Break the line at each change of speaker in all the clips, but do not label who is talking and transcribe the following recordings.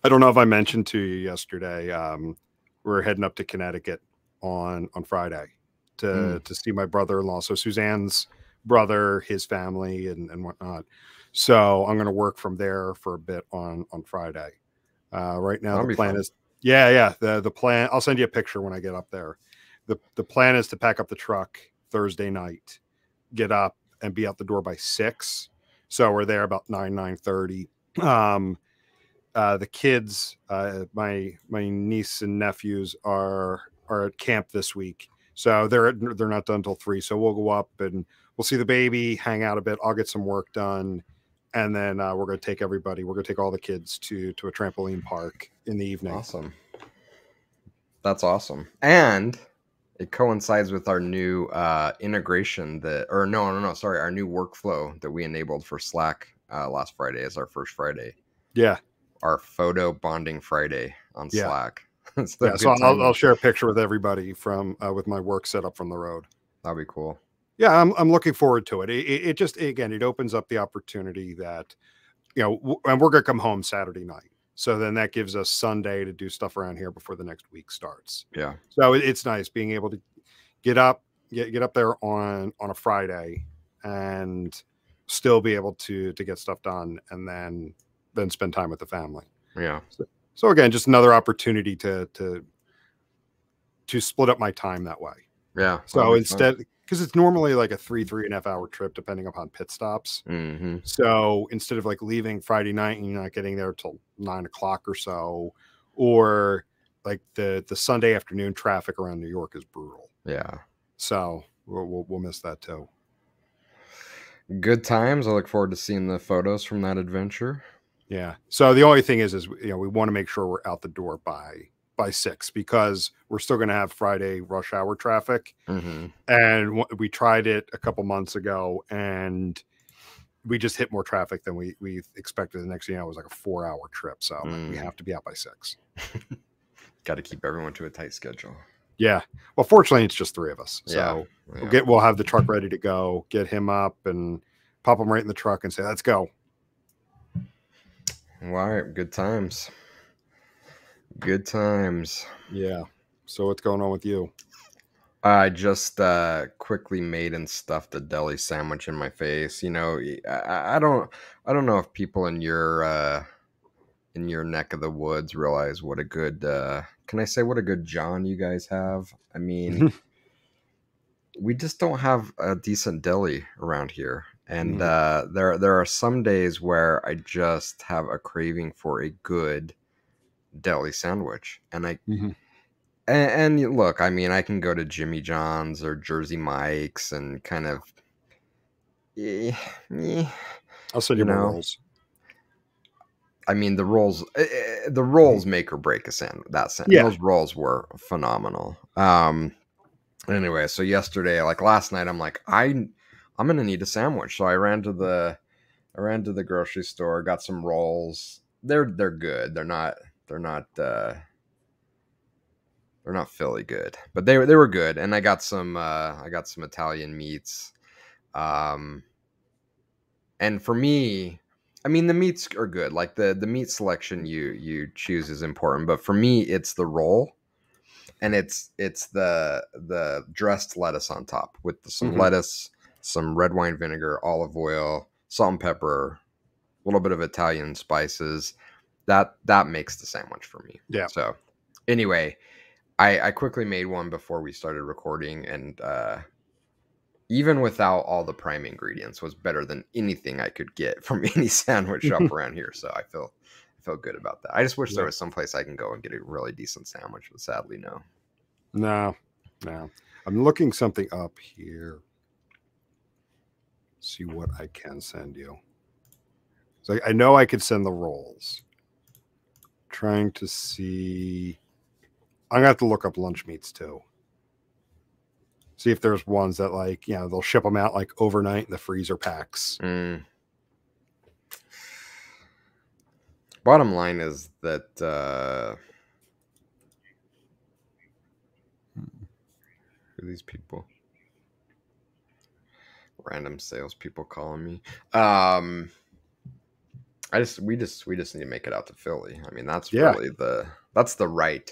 I don't know if I mentioned to you yesterday. We're heading up to Connecticut on Friday
Mm.
to see my brother-in-law. So Suzanne's brother, his family, and whatnot. So I'm going to work from there for a bit on Friday. Right now,
That'll
the
be
plan
fun.
is, yeah. The plan. I'll send you a picture when I get up there. The plan is to pack up the truck Thursday night, get up and be out the door by 6. So we're there about 9:30. Um, the kids, my niece and nephews are at camp this week, so they're not done till 3. So we'll go up and we'll see the baby, hang out a bit. I'll get some work done, and then we're going to take everybody. We're going to take all the kids to a trampoline park in the evening.
Awesome. That's awesome. And it coincides with our new integration that, or no, sorry, our new workflow that we enabled for Slack last Friday as our first Friday.
Yeah,
Our photo bonding Friday on
yeah,
Slack. So
yeah. So
good
I'll
timing.
share a picture with everybody from with my work setup from the road.
That'll be cool.
Yeah, I'm looking forward to it. It just again it opens up the opportunity that and we're gonna come home Saturday night. So then that gives us Sunday to do stuff around here before the next week starts.
Yeah.
So it's nice being able to get up, get up there on a Friday and still be able to get stuff done and then spend time with the family.
Yeah.
So again, just another opportunity to split up my time that way.
Yeah. That'll
So
be fun.
instead, because it's normally like a 3.5 hour trip, depending upon pit stops.
Mm-hmm.
So instead of like leaving Friday night and you're not getting there till 9 o'clock or so, or like the Sunday afternoon traffic around New York is brutal.
Yeah.
So we'll miss that too.
Good times. I look forward to seeing the photos from that adventure.
Yeah. So the only thing is we want to make sure we're out the door by 6 because we're still going to have Friday rush hour traffic.
Mm-hmm.
And we tried it a couple months ago and we just hit more traffic than we expected. The next thing you know, it was like a 4-hour trip. So I'm like, we have to be out by 6.
Got to keep everyone to a tight schedule.
Yeah. Well, fortunately, it's just 3 of us. So
Yeah.
we'll have the truck ready to go, get him up and pop him right in the truck and say, let's go.
All right. Good times. Good times.
Yeah. So what's going on with you?
I just quickly made and stuffed a deli sandwich in my face. I don't know if people in your neck of the woods realize what a good can I say what a good John you guys have? I mean, we just don't have a decent deli around here. And there are some days where I just have a craving for a good deli sandwich. And look, I mean, I can go to Jimmy John's or Jersey Mike's and kind of, eh, eh,
I'll send
you
you more
know,
rolls.
I mean, the rolls make or break a sandwich. And
Yeah.
those rolls were phenomenal. Anyway, so yesterday, like last night, I'm like, I'm gonna need a sandwich. So I ran to the grocery store, got some rolls. They're good. They're not Philly good, but they were good. And I got some Italian meats. Um, and for me, I mean the meats are good. Like the meat selection you choose is important, but for me it's the roll and it's the dressed lettuce on top with some lettuce, some red wine vinegar, olive oil, salt and pepper, a little bit of Italian spices. That makes the sandwich for me.
Yeah.
So anyway, I quickly made one before we started recording, and even without all the prime ingredients, was better than anything I could get from any sandwich shop around here. So I feel good about that. I just wish there
Yeah.
was some place I can go and get a really decent sandwich, but sadly, no.
No. I'm looking something up here. See what I can send you. So I know I could send the rolls. Trying to see. I'm gonna have to look up lunch meats too. See if there's ones that they'll ship them out like overnight in the freezer packs.
Bottom line is that who are these people? Random salespeople calling me. we just need to make it out to Philly. I mean, that's
Yeah.
really that's the right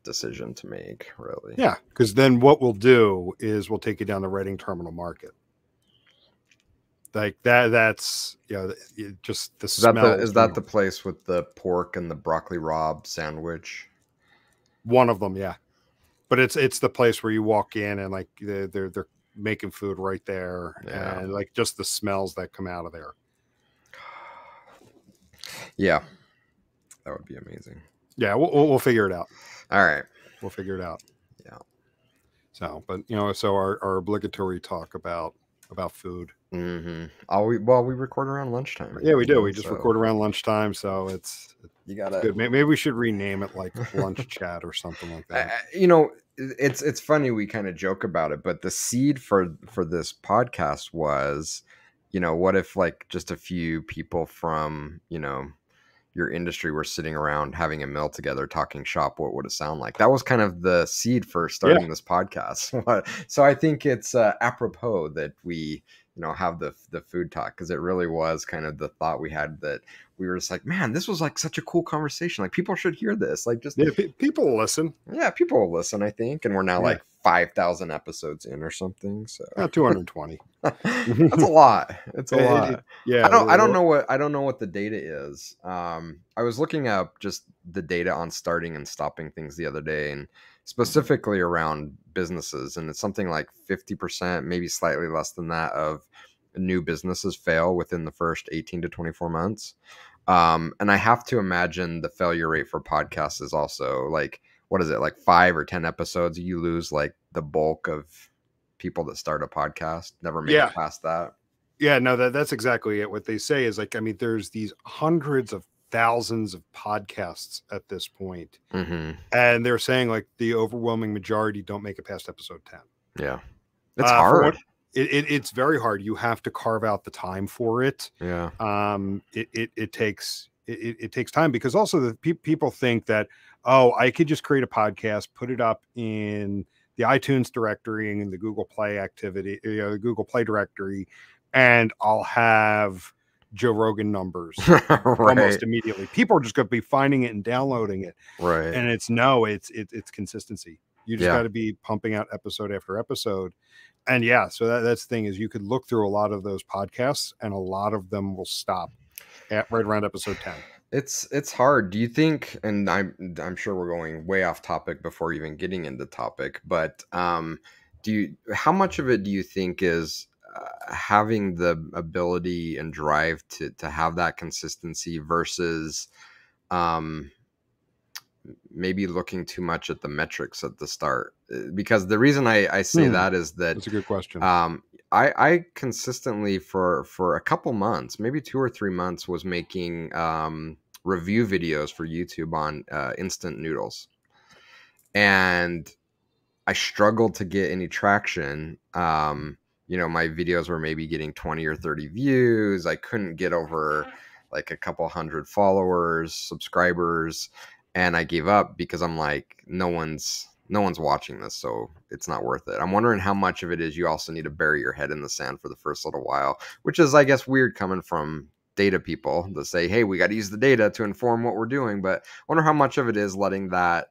decision to make, really.
Yeah, because then what we'll do is we'll take you down the Reading Terminal Market. Like that's just the smell.
Is that the place with the pork and the broccoli rabe sandwich?
One of them, yeah. But it's the place where you walk in and like they're making food right there,
Yeah.
and like just the smells that come out of there.
Yeah, that would be amazing.
Yeah, we'll figure it out.
All right,
we'll figure it out.
Yeah.
So, but so our obligatory talk about food.
We record around lunchtime.
Yeah, we do. We just record around lunchtime, so it's good. Maybe we should rename it like lunch chat or something like that.
It's funny, we kind of joke about it, but the seed for this podcast was, what if like just a few people from your industry were sitting around having a meal together talking shop, what would it sound like? That was kind of the seed for starting this podcast. So I think it's apropos that we have the food talk, because it really was kind of the thought we had, that we were just like, man, this was like such a cool conversation. Like people should hear this. Like just
people will listen.
Yeah, people will listen, I think. And we're now like 5,000 episodes in or something. So
220.
That's a lot. It's a lot.
Yeah.
I don't know what the data is. I was looking up just the data on starting and stopping things the other day, and specifically around businesses. And it's something like 50%, maybe slightly less than that, of new businesses fail within the first 18 to 24 months. And I have to imagine the failure rate for podcasts is also like, what is it, like 5 or 10 episodes? You lose like the bulk of people that start a podcast, never make it past that.
Yeah, no, that's exactly it. What they say is like, I mean, there's these hundreds of thousands of podcasts at this point. And they're saying like the overwhelming majority don't make it past episode 10.
Yeah. It's hard.
It's very hard. You have to carve out the time for it.
Yeah.
It takes time, because also the people think that, oh, I could just create a podcast, put it up in the iTunes directory and in the Google Play the Google Play directory, and I'll have Joe Rogan numbers almost immediately. People are just going to be finding it and downloading it.
Right.
And it's consistency. You just got to be pumping out episode after episode. And so that's the thing, is you could look through a lot of those podcasts and a lot of them will stop at right around episode 10.
It's hard. Do you think, and I'm sure we're going way off topic before even getting into topic, but how much of it do you think is having the ability and drive to have that consistency versus maybe looking too much at the metrics at the start? Because the reason I say that is that
that's a good question.
I consistently for a couple months, maybe 2 or 3 months, was making review videos for YouTube on instant noodles, and I struggled to get any traction. My videos were maybe getting 20 or 30 views. I couldn't get over like a couple hundred followers, subscribers, and I gave up because I'm like, no one's watching this, so it's not worth it. I'm wondering how much of it is you also need to bury your head in the sand for the first little while, which is, I guess, weird coming from data people that say, hey, we got to use the data to inform what we're doing. But I wonder how much of it is letting that,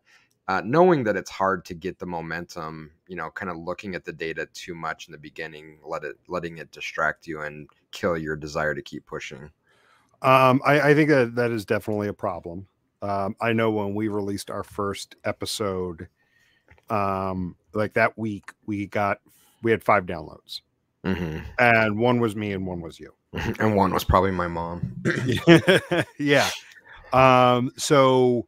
knowing that it's hard to get the momentum, kind of looking at the data too much in the beginning, letting it distract you and kill your desire to keep pushing.
I think that is definitely a problem. I know when we released our first episode, like that week, we had 5 downloads, and one was me and one was you,
and one was probably my mom.
Yeah. So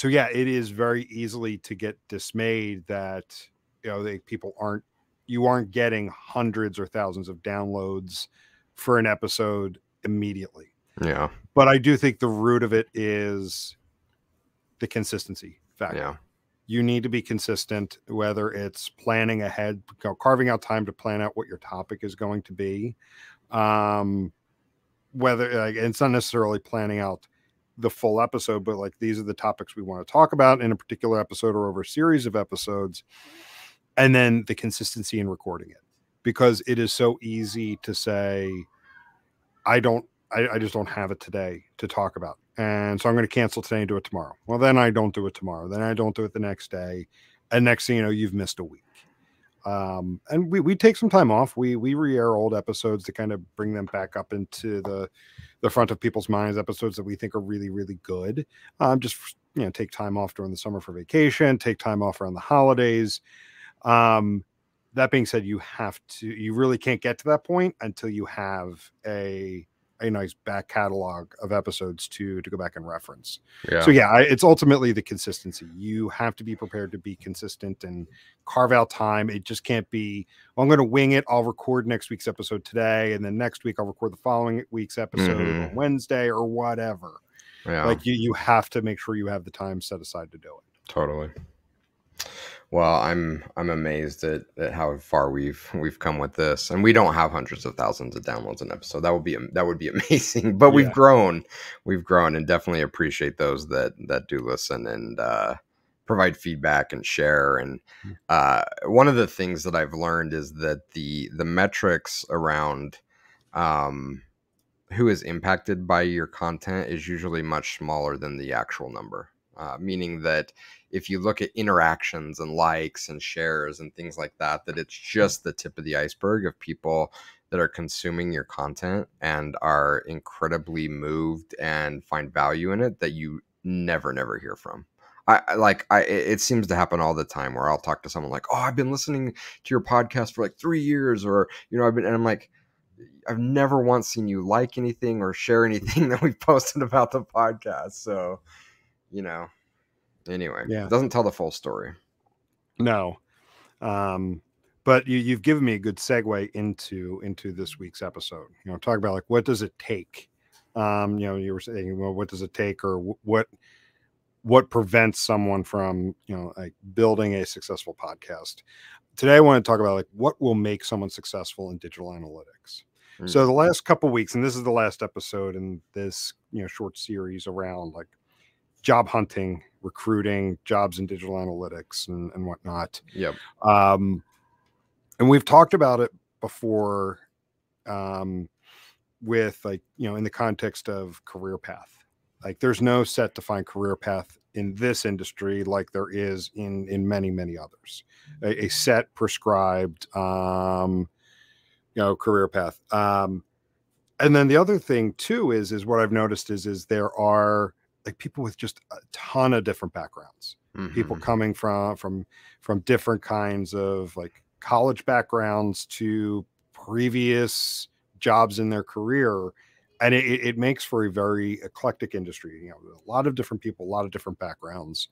yeah, it is very easily to get dismayed that you aren't getting hundreds or thousands of downloads for an episode immediately.
Yeah.
But I do think the root of it is the consistency factor.
Yeah.
You need to be consistent, whether it's planning ahead, carving out time to plan out what your topic is going to be. Whether it's not necessarily planning out the full episode, but like, these are the topics we want to talk about in a particular episode or over a series of episodes. And then the consistency in recording it, because it is so easy to say, I don't I just don't have it today to talk about. And so I'm going to cancel today and do it tomorrow. Well, then I don't do it tomorrow. Then I don't do it the next day. And next thing you know, you've missed a week. And we take some time off. We re-air old episodes to kind of bring them back up into the front of people's minds, episodes that we think are really, really good. Just, take time off during the summer for vacation, take time off around the holidays. That being said, you really can't get to that point until you have a nice back catalog of episodes to go back and reference.
Yeah.
So it's ultimately the consistency. You have to be prepared to be consistent and carve out time. It just can't be, well, I'm going to wing it. I'll record next week's episode today, and then next week I'll record the following week's episode on Wednesday or whatever.
Yeah.
Like you have to make sure you have the time set aside to do it.
Totally. Well, I'm amazed at how far we've come with this, and we don't have hundreds of thousands of downloads an episode. That would be amazing. But we've grown, and definitely appreciate those that do listen and provide feedback and share. And one of the things that I've learned is that the metrics around who is impacted by your content is usually much smaller than the actual number. Meaning that if you look at interactions and likes and shares and things like that, that it's just the tip of the iceberg of people that are consuming your content and are incredibly moved and find value in it that you never hear from. It seems to happen all the time where I'll talk to someone like, oh, I've been listening to your podcast for like 3 years, or, and I'm like, I've never once seen you like anything or share anything that we've posted about the podcast. So, anyway, it doesn't tell the full story.
No. But you've given me a good segue into this week's episode. Talk about like, what does it take? You were saying, well, what does it take, or what prevents someone from, like building a successful podcast? Today, I want to talk about like what will make someone successful in digital analytics. So the last couple of weeks, and this is the last episode in this, short series around like job hunting, recruiting, jobs in digital analytics and whatnot.
Yep.
And we've talked about it before, with like, in the context of career path. Like there's no set defined career path in this industry like there is in many, many others. A set prescribed, career path. And then the other thing too is what I've noticed is there are like people with just a ton of different backgrounds, people coming from different kinds of like college backgrounds to previous jobs in their career. And it makes for a very eclectic industry, a lot of different people, a lot of different backgrounds.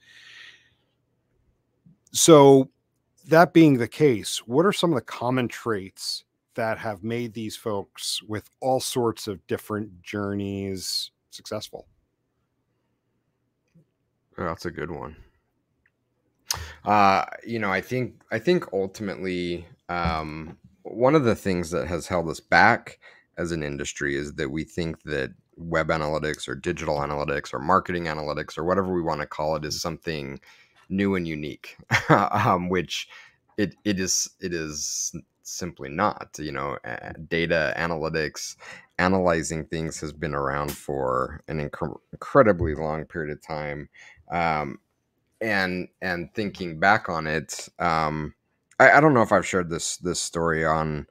So that being the case, what are some of the common traits that have made these folks with all sorts of different journeys successful?
Oh, that's a good one. I think ultimately, one of the things that has held us back as an industry is that we think that web analytics or digital analytics or marketing analytics or whatever we want to call it is something new and unique, which it is simply not. Data analytics, analyzing things has been around for an incredibly long period of time. And thinking back on it, I don't know if I've shared this story on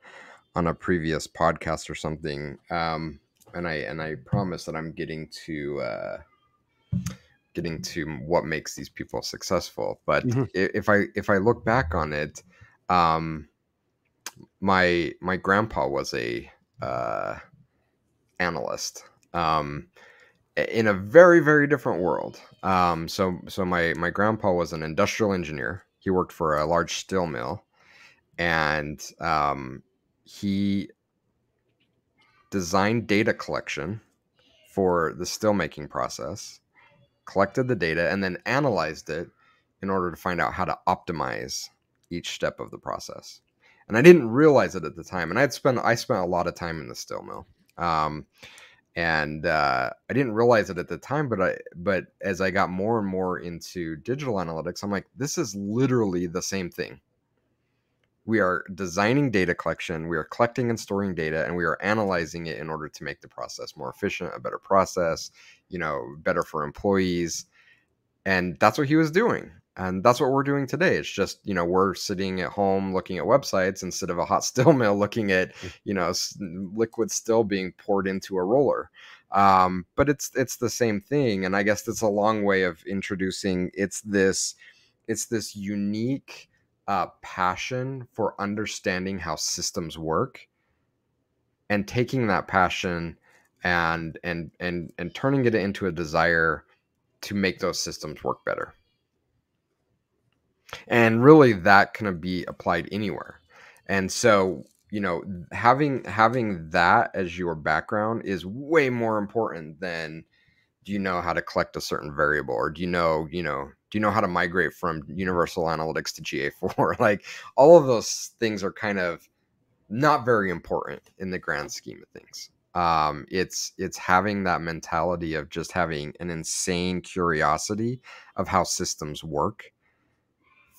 a previous podcast or something. And I promise that I'm getting to what makes these people successful. But if I look back on it, my grandpa was a analyst. In a very, very different world. So my grandpa was an industrial engineer. He worked for a large steel mill, and he designed data collection for the steel making process, collected the data, and then analyzed it in order to find out how to optimize each step of the process. And I didn't realize it at the time. And I spent a lot of time in the steel mill. And I didn't realize it at the time, but as I got more and more into digital analytics, I'm like, this is literally the same thing. We are designing data collection, we are collecting and storing data, and we are analyzing it in order to make the process more efficient, a better process, better for employees. And that's what he was doing. And that's what we're doing today. It's just, we're sitting at home looking at websites instead of a hot still mill looking at, liquid still being poured into a roller. But it's the same thing. And I guess that's a long way of introducing it's this unique passion for understanding how systems work, and taking that passion and turning it into a desire to make those systems work better. And really that can be applied anywhere. And so, having that as your background is way more important than, do you know how to collect a certain variable, or do you know how to migrate from universal analytics to GA4? Like, all of those things are kind of not very important in the grand scheme of things. It's having that mentality of just having an insane curiosity of how systems work,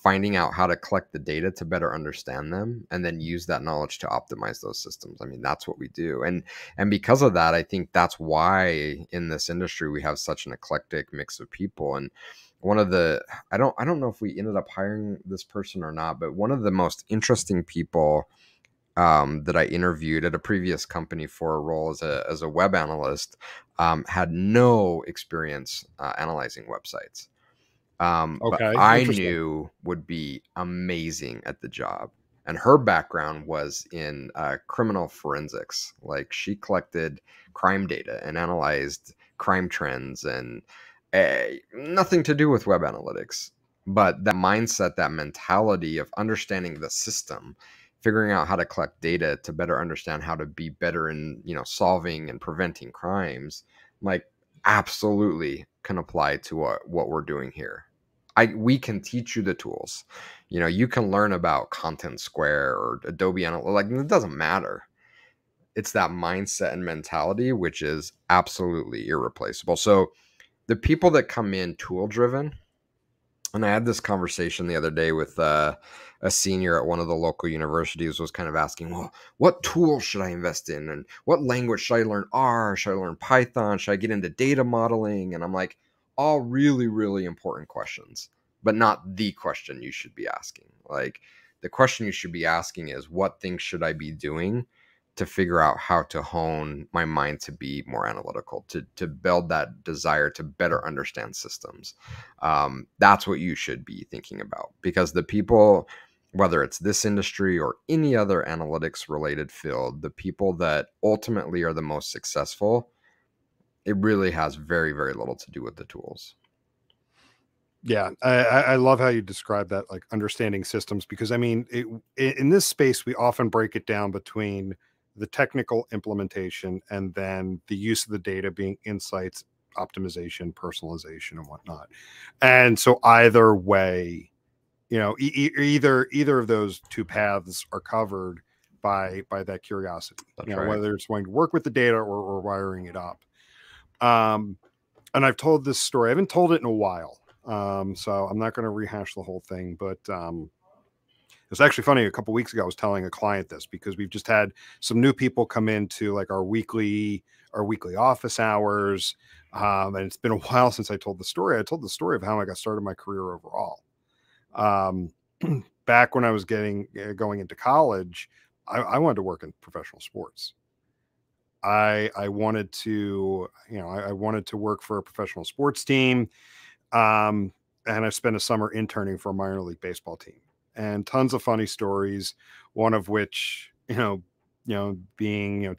finding out how to collect the data to better understand them, and then use that knowledge to optimize those systems. I mean, that's what we do. And because of that, I think that's why in this industry we have such an eclectic mix of people. And one of the, I don't know if we ended up hiring this person or not, but one of the most interesting people that I interviewed at a previous company for a role as a web analyst had no experience analyzing websites. But
Okay,
I
interesting.
knew would be amazing at the job. And her background was in criminal forensics. Like, she collected crime data and analyzed crime trends, and nothing to do with web analytics. But that mindset, that mentality of understanding the system, figuring out how to collect data to better understand how to be better in, solving and preventing crimes, like, absolutely can apply to what we're doing here. We can teach you the tools. You can learn about Content Square or Adobe Analytics. Like, it doesn't matter. It's that mindset and mentality, which is absolutely irreplaceable. So the people that come in tool driven, and I had this conversation the other day with a senior at one of the local universities, was kind of asking, well, what tool should I invest in? And what language should I learn? R? Should I learn Python? Should I get into data modeling? And I'm like, all really, really important questions, but not the question you should be asking. Like, the question you should be asking is, what things should I be doing to figure out how to hone my mind to be more analytical, to build that desire to better understand systems. That's what you should be thinking about, because the people, whether it's this industry or any other analytics related field, the people that ultimately are the most successful, it really has very, very little to do with the tools.
Yeah, I love how you describe that, like understanding systems, because I mean, in this space, we often break it down between the technical implementation and then the use of the data being insights, optimization, personalization, and whatnot. And so either way, either of those two paths are covered by that curiosity.
That's right.
Whether it's going to work with the data or wiring it up. And I've told this story. I haven't told it in a while. So I'm not going to rehash the whole thing, but it's actually funny. A couple weeks ago, I was telling a client this, because we've just had some new people come into like our weekly office hours. And it's been a while since I told the story. I told the story of how I got started my career overall. Back when I was going into college, I wanted to work in professional sports. I wanted to, I wanted to work for a professional sports team. And I spent a summer interning for a minor league baseball team, and tons of funny stories. One of which, being,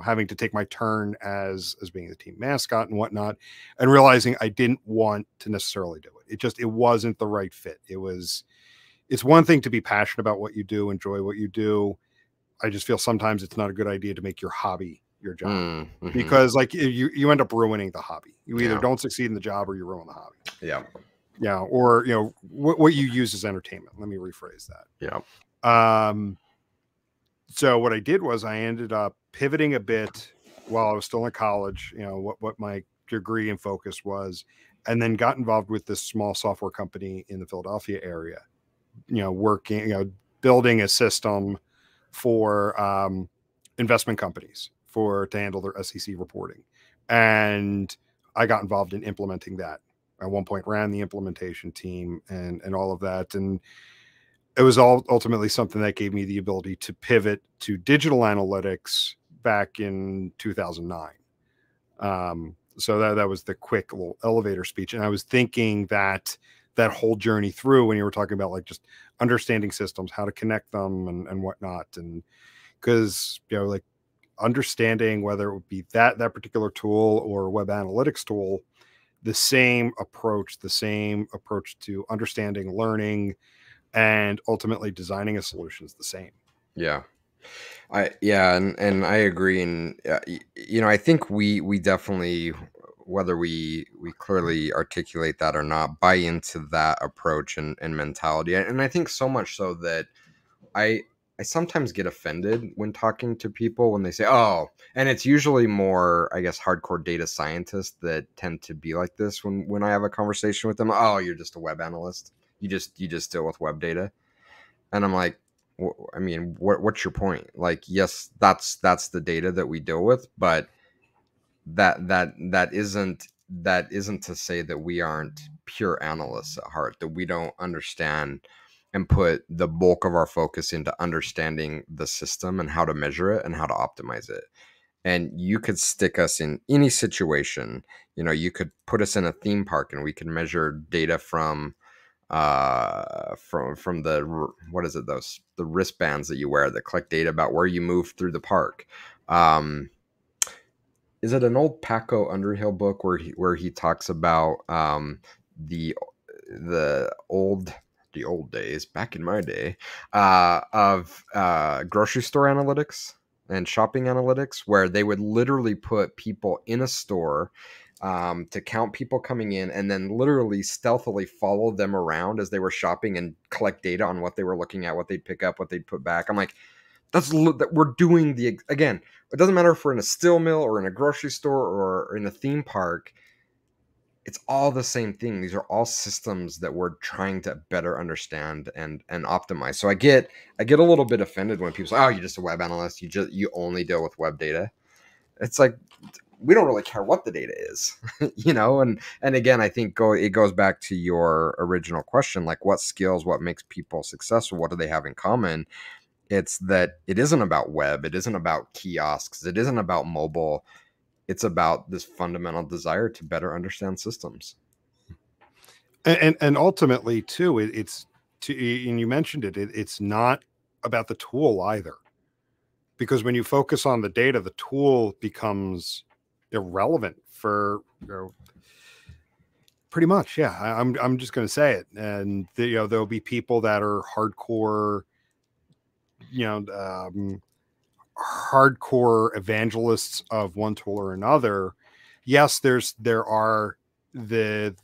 having to take my turn as being the team mascot and whatnot, and realizing I didn't want to necessarily do it. It wasn't the right fit. It's one thing to be passionate about what you do, enjoy what you do. I just feel sometimes it's not a good idea to make your hobby your job,
Mm-hmm.
because like you end up ruining the hobby. You either
Yeah.
don't succeed in the job or you ruin the hobby.
Yeah.
Yeah. Or, what you use as entertainment. Let me rephrase that.
Yeah.
So what I did was I ended up pivoting a bit while I was still in college, what my degree and focus was, and then got involved with this small software company in the Philadelphia area, working, building a system for investment companies to handle their SEC reporting. And I got involved in implementing that. At one point ran the implementation team and all of that. And it was all ultimately something that gave me the ability to pivot to digital analytics back in 2009. So that was the quick little elevator speech. And I was thinking that whole journey through when you were talking about like just understanding systems, how to connect them and whatnot. And because, like understanding whether it would be that particular tool or web analytics tool, the same approach to understanding, learning, and ultimately designing a solution is the same.
Yeah. And I agree. And, I think we definitely, whether we clearly articulate that or not, buy into that approach and mentality. And I think so much so that I sometimes get offended when talking to people when they say, oh, and it's usually more, I guess, hardcore data scientists that tend to be like this when I have a conversation with them. Oh, you're just a web analyst. You just deal with web data. And I'm like, I mean, what's your point? Like, yes, that's the data that we deal with, but that isn't to say that we aren't pure analysts at heart, that we don't understand and put the bulk of our focus into understanding the system and how to measure it and how to optimize it. And you could stick us in any situation. You could put us in a theme park and we can measure data from the, what is it, the wristbands that you wear that collect data about where you move through the park. Is it an old Paco Underhill book where he talks about the old days back in my day of grocery store analytics and shopping analytics, where they would literally put people in a store to count people coming in and then literally stealthily follow them around as they were shopping and collect data on what they were looking at, what they'd pick up, what they'd put back. I'm like, we're doing again, it doesn't matter if we're in a steel mill or in a grocery store or in a theme park. It's all the same thing. These are all systems that we're trying to better understand and optimize. So I get a little bit offended when people say, oh, you're just a web analyst. You only deal with web data. It's like, we don't really care what the data is, and again, I think it goes back to your original question, like what skills, what makes people successful, what do they have in common? It's that it isn't about web, it isn't about kiosks, it isn't about mobile. It's about this fundamental desire to better understand systems.
And ultimately too, and you mentioned it's not about the tool either. Because when you focus on the data, the tool becomes irrelevant for, pretty much. Yeah. I'm just going to say it. And there'll be people that are hardcore, hardcore evangelists of one tool or another. Yes, there are the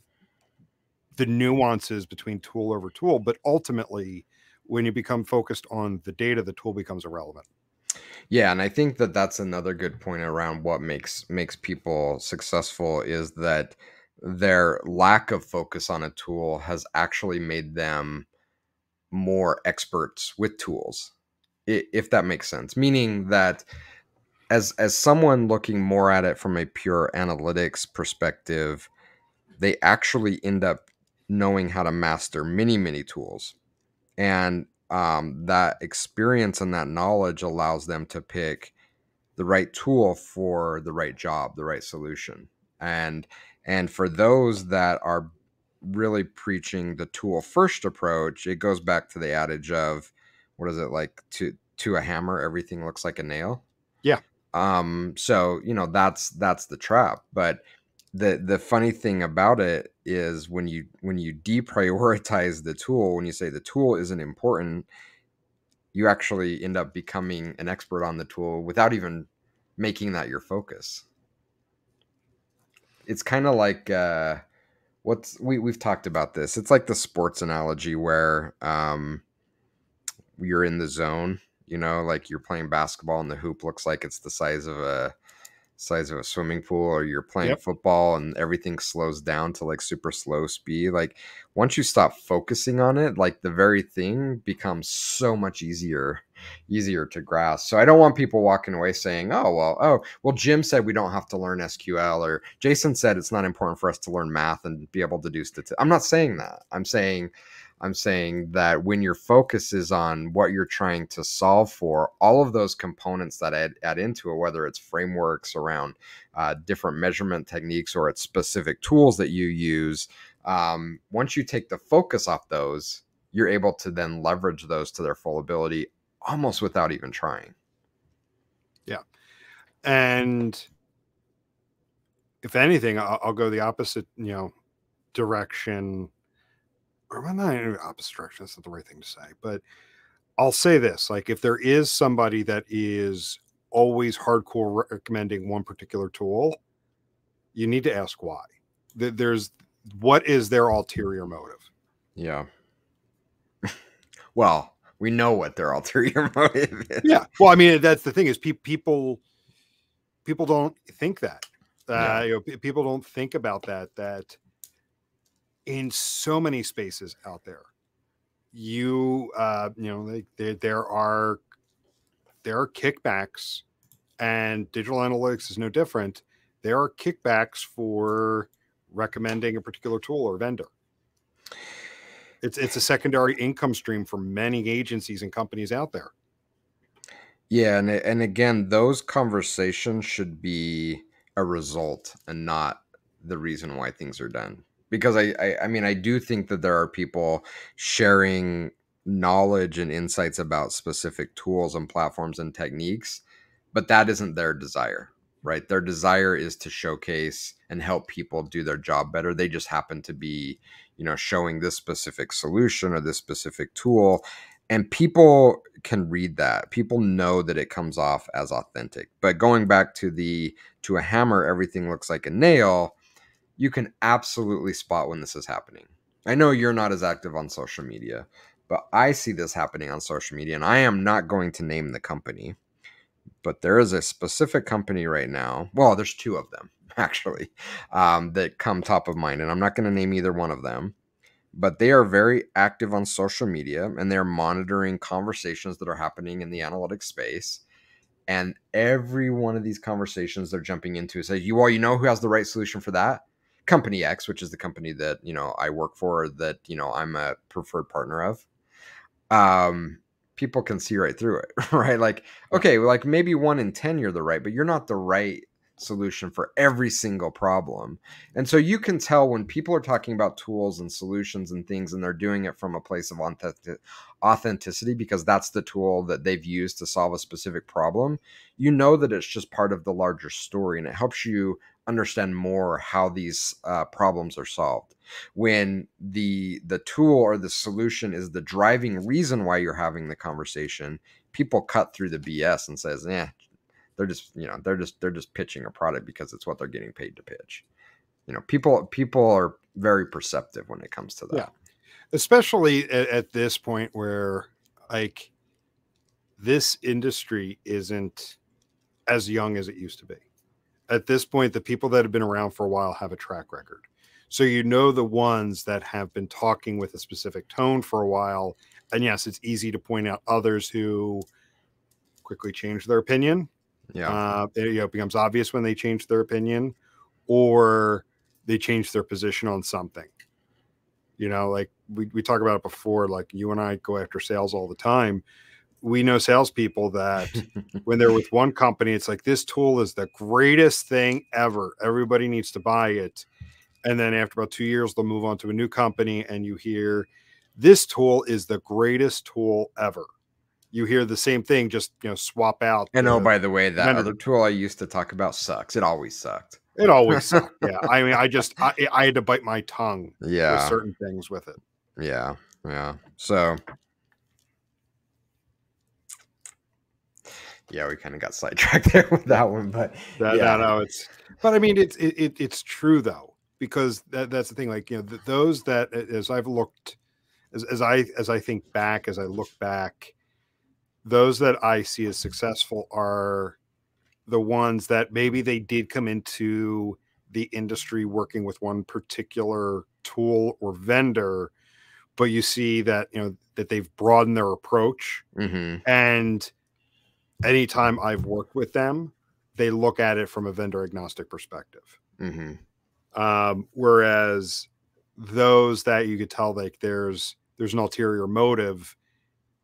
nuances between tool over tool, but ultimately when you become focused on the data, the tool becomes irrelevant.
Yeah, and I think that's another good point around what makes people successful, is that their lack of focus on a tool has actually made them more experts with tools, if that makes sense. Meaning that as someone looking more at it from a pure analytics perspective, they actually end up knowing how to master many tools. And that experience and that knowledge allows them to pick the right tool for the right job, the right solution. And for those that are really preaching the tool first approach, it goes back to the adage of, what is it, like, to a hammer everything looks like a nail.
Yeah.
So that's the trap. But the funny thing about it is when you deprioritize the tool, when you say the tool isn't important, you actually end up becoming an expert on the tool without even making that your focus. It's kind of like we've talked about this. It's like the sports analogy where you're in the zone, like you're playing basketball and the hoop looks like it's the size of size of a swimming pool, or you're playing
Yep.
football and everything slows down to like super slow speed. Like once you stop focusing on it, like the very thing becomes so much easier to grasp. So I don't want people walking away saying, oh well, Jim said we don't have to learn SQL, or Jason said it's not important for us to learn math and be able to do statistics. I'm not saying that. I'm saying that when your focus is on what you're trying to solve for, all of those components that add into it, whether it's frameworks around different measurement techniques or it's specific tools that you use, once you take the focus off those, you're able to then leverage those to their full ability almost without even trying.
Yeah. And if anything, I'll go the opposite, direction. Or well, not in the opposite direction. That's not the right thing to say. But I'll say this: like, if there is somebody that is always hardcore recommending one particular tool, you need to ask why. There's what is their ulterior motive?
Yeah. Well, we know what their ulterior motive is.
Yeah. Well, I mean, that's the thing is people don't think that. People don't think about that in so many spaces out there. There are kickbacks, and digital analytics is no different. There are kickbacks for recommending a particular tool or vendor. It's a secondary income stream for many agencies and companies out there.
Yeah, and again, those conversations should be a result and not the reason why things are done. Because I mean, I do think that there are people sharing knowledge and insights about specific tools and platforms and techniques, but that isn't their desire, right? Their desire is to showcase and help people do their job better. They just happen to be, showing this specific solution or this specific tool. And people can read that. People know that it comes off as authentic. But going back to a hammer, everything looks like a nail, you can absolutely spot when this is happening. I know you're not as active on social media, but I see this happening on social media, and I am not going to name the company, but there is a specific company right now. Well, there's two of them, actually, that come top of mind, and I'm not going to name either one of them. But they are very active on social media, and they're monitoring conversations that are happening in the analytics space. And every one of these conversations they're jumping into says, you know who has the right solution for that? Company X, which is the company that, I work for, that, I'm a preferred partner of. People can see right through it, right? Like, okay, like maybe 1 in 10 you're the right, but you're not the right solution for every single problem. And so you can tell when people are talking about tools and solutions and things, and they're doing it from a place of authenticity because that's the tool that they've used to solve a specific problem. You know that it's just part of the larger story, and it helps you understand more how these problems are solved. When the tool or the solution is the driving reason why you're having the conversation, people cut through the BS and says, they're just pitching a product because it's what they're getting paid to pitch. People are very perceptive when it comes to that.
Yeah. Especially at this point where like this industry isn't as young as it used to be. At this point, the people that have been around for a while have a track record. So the ones that have been talking with a specific tone for a while. And yes, it's easy to point out others who quickly change their opinion.
Yeah.
It becomes obvious when they change their opinion or they change their position on something. Like we talk about it before, like you and I go after sales all the time. We know salespeople that when they're with one company, it's like, this tool is the greatest thing ever. Everybody needs to buy it. And then after about 2 years, they'll move on to a new company and you hear, this tool is the greatest tool ever. You hear the same thing, just swap out.
And by the way, that other tool I used to talk about sucks. It always sucked.
It always sucked. Yeah. I mean, I had to bite my tongue with certain things with it.
Yeah. Yeah. So yeah, we kind of got sidetracked there with that one, but
but I mean, it's true though, because that's the thing. Like, those that, as I've looked, as I think back, as I look back, those that I see as successful are the ones that maybe they did come into the industry working with one particular tool or vendor, but you see that, that they've broadened their approach.
Mm-hmm.
And anytime I've worked with them, they look at it from a vendor agnostic perspective.
Mm-hmm.
Whereas those that you could tell like there's an ulterior motive,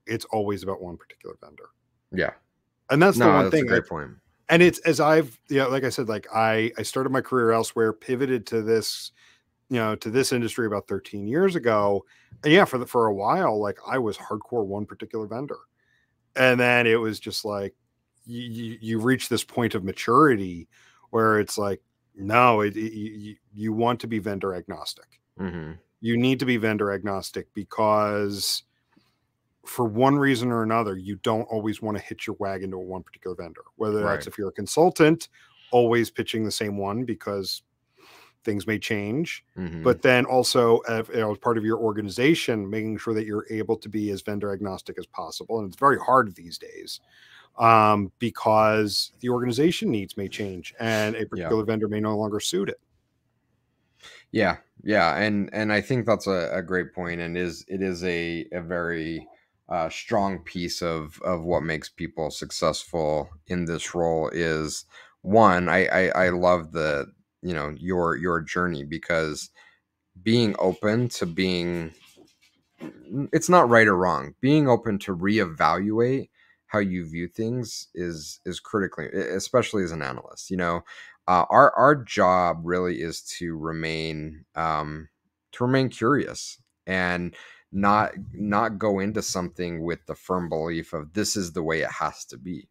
it's always about one particular vendor.
Yeah.
And that's the one
That's
thing.
a great point.
And it's, as I've, like I said, like I started my career elsewhere, pivoted to this, to this industry about 13 years ago. And yeah, for a while, like I was hardcore one particular vendor. And then it was just like, you reach this point of maturity where it's like, no, you want to be vendor agnostic.
Mm-hmm.
You need to be vendor agnostic because for one reason or another, you don't always want to hitch your wagon to one particular vendor, whether that's if you're a consultant, always pitching the same one because things may change,
Mm-hmm.
but then also as part of your organization, making sure that you're able to be as vendor agnostic as possible. And it's very hard these days because the organization needs may change and a particular vendor may no longer suit it.
Yeah. Yeah. And I think that's a great point, and it is a very strong piece of what makes people successful in this role. Is one, I love the, your journey, because being open to being, it's not right or wrong, being open to reevaluate how you view things is critically, especially as an analyst. Our job really is to remain curious, and not go into something with the firm belief of this is the way it has to be.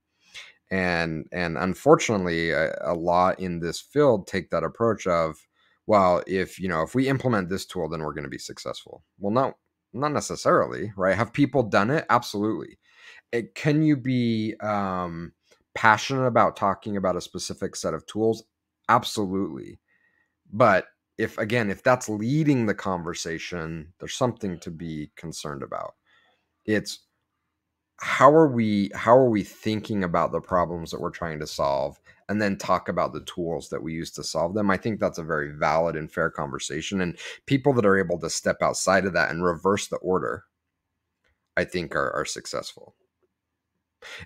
And unfortunately, a lot in this field take that approach of, well, if we implement this tool, then we're going to be successful. Well, no, not necessarily, right? Have people done it? Absolutely. Can you be passionate about talking about a specific set of tools? Absolutely. But if that's leading the conversation, there's something to be concerned about. It's how are we thinking about the problems that we're trying to solve, and then talk about the tools that we use to solve them. I think that's a very valid and fair conversation, and people that are able to step outside of that and reverse the order, I think are successful.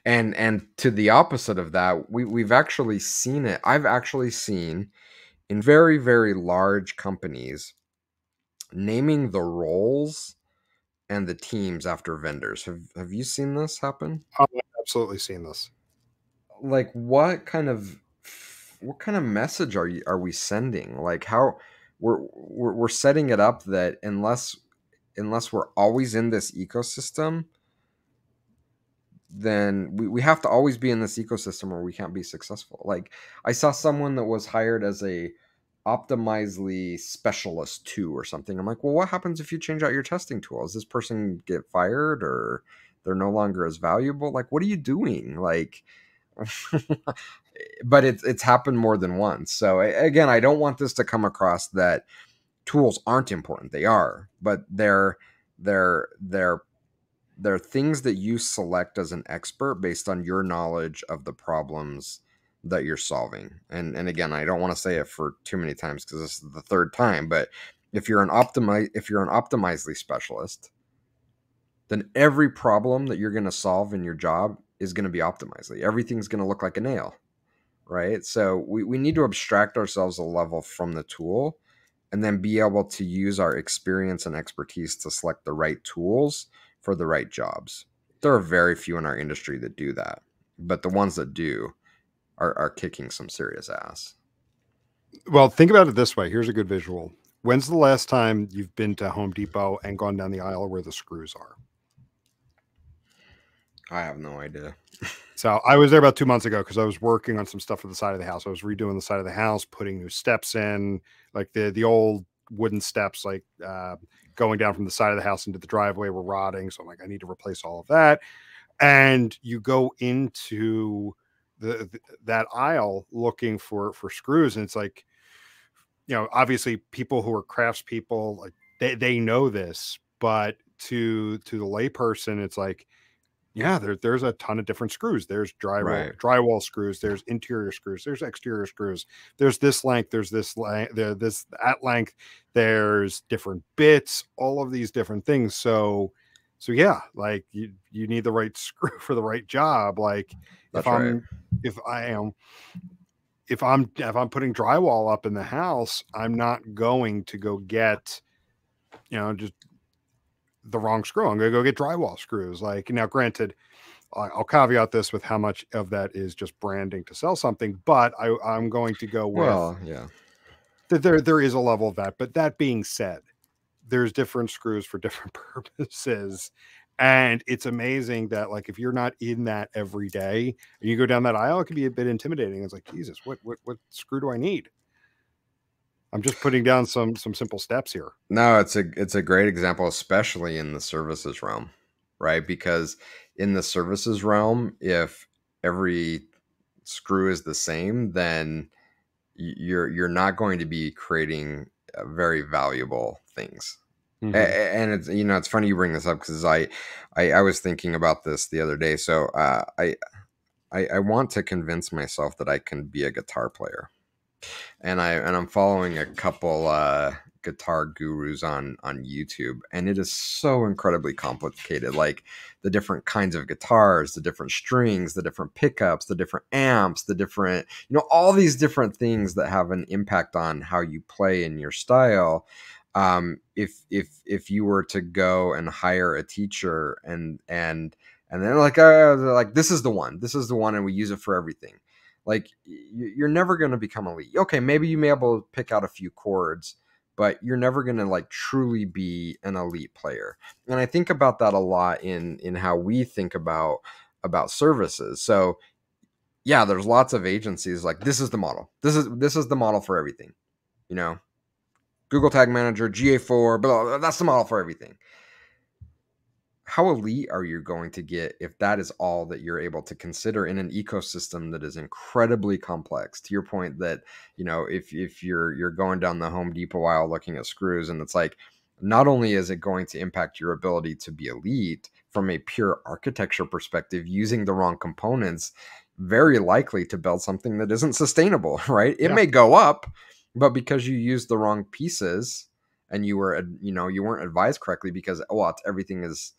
And to the opposite of that, we've actually seen it. I've actually seen in very, very large companies naming the roles and the teams after vendors. Have you seen this happen?
I've absolutely seen this.
Like, what kind of message are we sending? Like, how we're setting it up that unless we're always in this ecosystem, then we have to always be in this ecosystem or we can't be successful. Like, I saw someone that was hired as a Optimizely specialist 2 or something. I'm like, well, what happens if you change out your testing tool? Does this person get fired, or they're no longer as valuable? Like, what are you doing? Like, but it's happened more than once. So again, I don't want this to come across that tools aren't important. They are, but they're things that you select as an expert based on your knowledge of the problems that you're solving. And again, I don't want to say it for too many times because this is the third time, but if you're an Optimizely specialist, then every problem that you're going to solve in your job is going to be Optimizely. Everything's going to look like a nail, right? So we need to abstract ourselves a level from the tool, and then be able to use our experience and expertise to select the right tools for the right jobs. There are very few in our industry that do that, but the ones that do are kicking some serious ass.
Well, think about it this way. Here's a good visual. When's the last time you've been to Home Depot and gone down the aisle where the screws are?
I have no idea.
So I was there about 2 months ago because I was working on some stuff for the side of the house. I was redoing the side of the house, putting new steps in, like the old wooden steps, like going down from the side of the house into the driveway were rotting. So I'm like, I need to replace all of that. And you go into that aisle looking for screws, and it's like, obviously people who are craftspeople, like they know this, but to the layperson, it's like Yeah, there's a ton of different screws. There's
Right.
drywall screws. There's interior screws. There's exterior screws. There's this length. There's this length. This at length. There's different bits. All of these different things. So yeah, like you need the right screw for the right job. Like if
That's right.
I'm if I am if I'm putting drywall up in the house, I'm not going to go get just the wrong screw. I'm going to go get drywall screws. Like now, granted, I'll caveat this with how much of that is just branding to sell something, but I'm going to go with
Well, yeah.
that there is a level of that. But that being said, there's different screws for different purposes. And it's amazing that like if you're not in that every day and you go down that aisle, it can be a bit intimidating. It's like, Jesus, what screw do I need? I'm just putting down some simple steps here.
No, it's a great example, especially in the services realm, right? Because in the services realm, if every screw is the same, then you're not going to be creating very valuable things.
Mm-hmm.
And it's it's funny you bring this up because I was thinking about this the other day. So I want to convince myself that I can be a guitar player, and I'm following a couple guitar gurus on YouTube, and it is so incredibly complicated. Like the different kinds of guitars, the different strings, the different pickups, the different amps, the different all these different things that have an impact on how you play in your style. If you were to go and hire a teacher and then like this is the one, and we use it for everything. Like you're never going to become elite. Okay, maybe you may be able to pick out a few chords, but you're never going to like truly be an elite player. And I think about that a lot in how we think about services. So yeah, there's lots of agencies like this is the model. This is the model for everything. Google Tag Manager, GA4, blah, blah, blah, that's the model for everything. How elite are you going to get if that is all that you're able to consider in an ecosystem that is incredibly complex? To your point that, if you're going down the Home Depot aisle looking at screws, and it's like, not only is it going to impact your ability to be elite from a pure architecture perspective, using the wrong components, very likely to build something that isn't sustainable, right? It
Yeah.
may go up, but because you used the wrong pieces and you weren't advised correctly because, everything is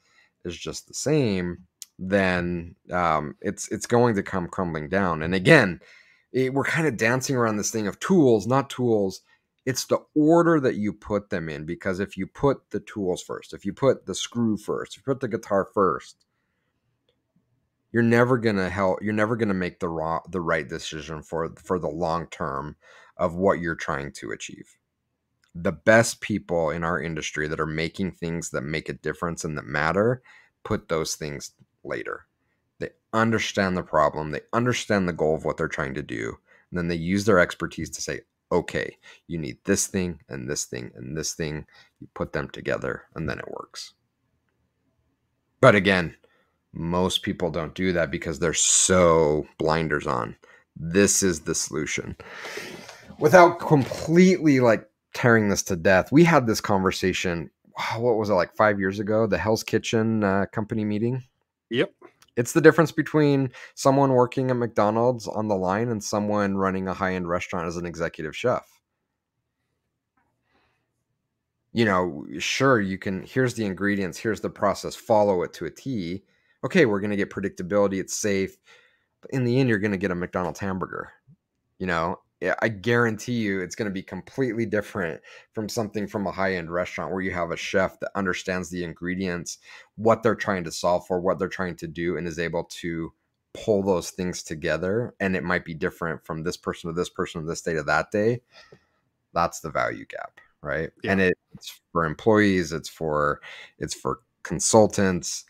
just the same, then it's going to come crumbling down. And again, we're kind of dancing around this thing of tools, not tools. It's the order that you put them in, because if you put the tools first, if you put the screw first, if you put the guitar first, you're never gonna make the right decision for the long term of what you're trying to achieve. The best people in our industry that are making things that make a difference and that matter put those things later. They understand the problem, they understand the goal of what they're trying to do, and then they use their expertise to say, okay, you need this thing and this thing and this thing. You put them together and then it works. But again, most people don't do that because they're so blinders on. This is the solution. Without completely like tearing this to death, we had this conversation, what was it, like 5 years ago, the Hell's Kitchen company meeting.
Yep.
It's the difference between someone working at McDonald's on the line and someone running a high-end restaurant as an executive chef. Sure, you can, here's the ingredients, here's the process, follow it to a T. Okay, we're going to get predictability, it's safe. But in the end, you're going to get a McDonald's hamburger. I guarantee you it's going to be completely different from something from a high-end restaurant where you have a chef that understands the ingredients, what they're trying to solve for, what they're trying to do, and is able to pull those things together. And it might be different from this person to this person, this day to that day. That's the value gap, right?
Yeah.
And it's for employees, it's for consultants.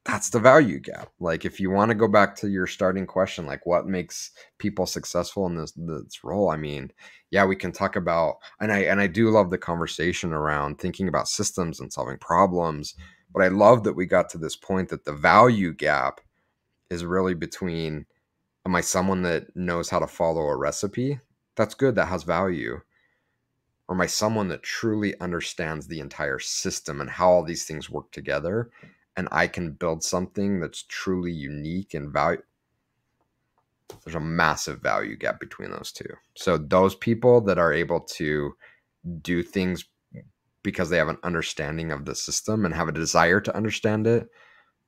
That's the value gap. Like, if you want to go back to your starting question, like what makes people successful in this role? I mean, yeah, we can talk about, and I do love the conversation around thinking about systems and solving problems. But I love that we got to this point that the value gap is really between, am I someone that knows how to follow a recipe? That's good. That has value. Or am I someone that truly understands the entire system and how all these things work together? and I can build something that's truly unique and value, there's a massive value gap between those two. So those people that are able to do things because they have an understanding of the system and have a desire to understand it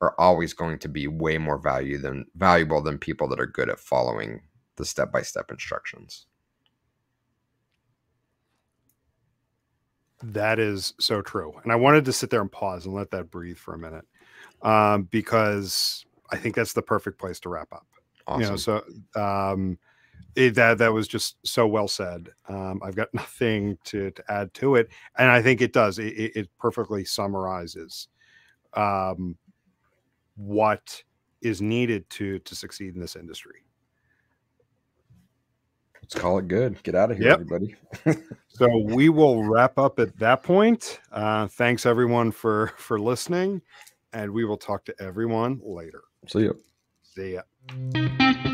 are always going to be way more valuable than people that are good at following the step-by-step instructions.
That is so true. And I wanted to sit there and pause and let that breathe for a minute, because I think that's the perfect place to wrap up.
Awesome.
You know, so that was just so well said. I've got nothing to add to it, and I think it does. It perfectly summarizes what is needed to succeed in this industry.
Let's call it good. Get out of here, everybody.
So we will wrap up at that point. Thanks everyone for listening, and we will talk to everyone later.
See ya.
See ya.